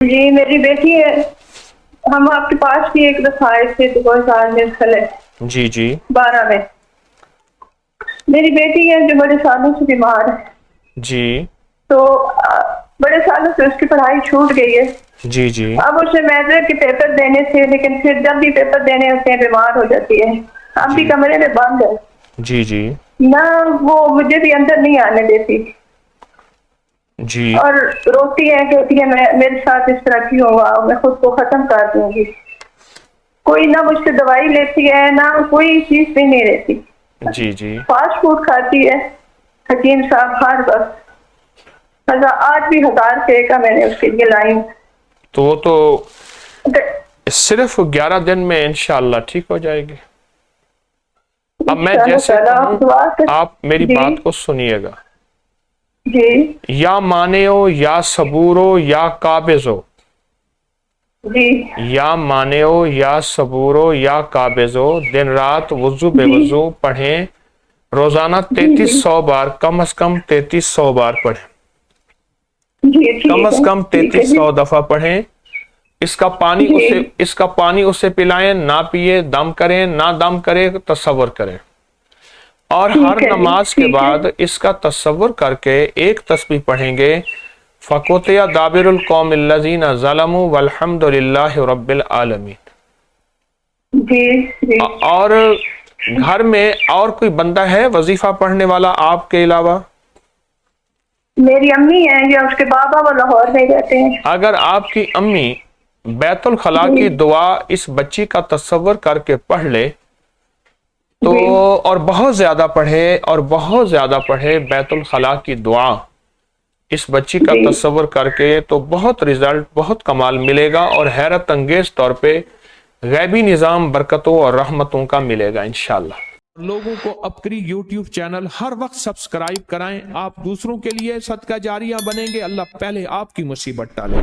جی میری بیٹی ہے، ہم آپ کے پاس بھی ایک دفعہ آئے تھے 2000 میں سلے جی جی 12 میں. میری بیٹی ہے جو بڑے سالوں سے بیمار ہے، جی تو بڑے سالوں سے اس کی پڑھائی چھوٹ گئی ہے. جی جی اب اسے میٹرک کے پیپر دینے تھے، لیکن پھر جب بھی پیپر دینے ہوتے ہیں بیمار ہو جاتی ہے. اب بھی جی کمرے میں بند ہے، جی جی نہ وہ مجھے بھی اندر نہیں آنے دیتی، جی اور روتی ہے، کہتی ہے میں میرے ساتھ اس طرح کیوں ہوا، میں خود کو ختم کر دوں گی. کوئی نہ مجھ سے دوائی لیتی ہے، نہ کوئی چیز بھی نہیں لیتی. جی جی فاسٹ فوڈ کھاتی ہے. حکیم صاحب ہر وقت آج بھی 1000 روپے کا میں نے اس کے لیے لائی. تو وہ تو صرف 11 دن میں انشاءاللہ ٹھیک ہو جائے گی. اب میں انشاءاللہ جیسے تعالیٰ کہوں آپ دعا کر. آپ میری جی بات کو سنیے گا. جی یا مانے ہو یا صبور ہو یا قابض ہو، جی یا مانے ہو یا صبور ہو یا قابض ہو، دن رات وضو بے جی وضو پڑھیں. روزانہ جی جی 3300 بار، کم از کم 3300 بار پڑھیں. جی کم ٹھیک از ہے، کم ٹھیک ہے. 3300 دفعہ پڑھیں. اس کا جی پانی اسے پلائیں، نہ پیے، دم کریں نہ دم کرے، تصور کریں. اور ہر ٹھیک ہے جی نماز کے ٹھیک ہے. بعد اس کا تصور کر کے ایک تسبیح پڑھیں گے، فَقُطِعَ دَابِرُ الْقَوْمِ الَّذِينَ ظَلَمُوا وَالْحَمْدُ لِلَّهِ رَبِّ الْعَالَمِينَ. جی جی اور گھر میں اور کوئی بندہ ہے وظیفہ پڑھنے والا آپ کے علاوہ؟ میری امی ہیں یا اس کے بابا وہ لاہور میں رہتے ہیں. اگر آپ کی امی بیت الخلاء جی کی دعا اس بچی کا تصور کر کے پڑھ لے تو، جی اور بہت زیادہ پڑھے اور بہت زیادہ پڑھے بیت الخلاء کی دعا اس بچی کا جی تصور کر کے، تو بہت رزلٹ، بہت کمال ملے گا، اور حیرت انگیز طور پہ غیبی نظام برکتوں اور رحمتوں کا ملے گا انشاءاللہ. لوگوں کو اپنی یوٹیوب چینل ہر وقت سبسکرائب کرائیں. آپ دوسروں کے لیے صدقہ جاریہ بنیں گے، اللہ پہلے آپ کی مصیبت ٹالے.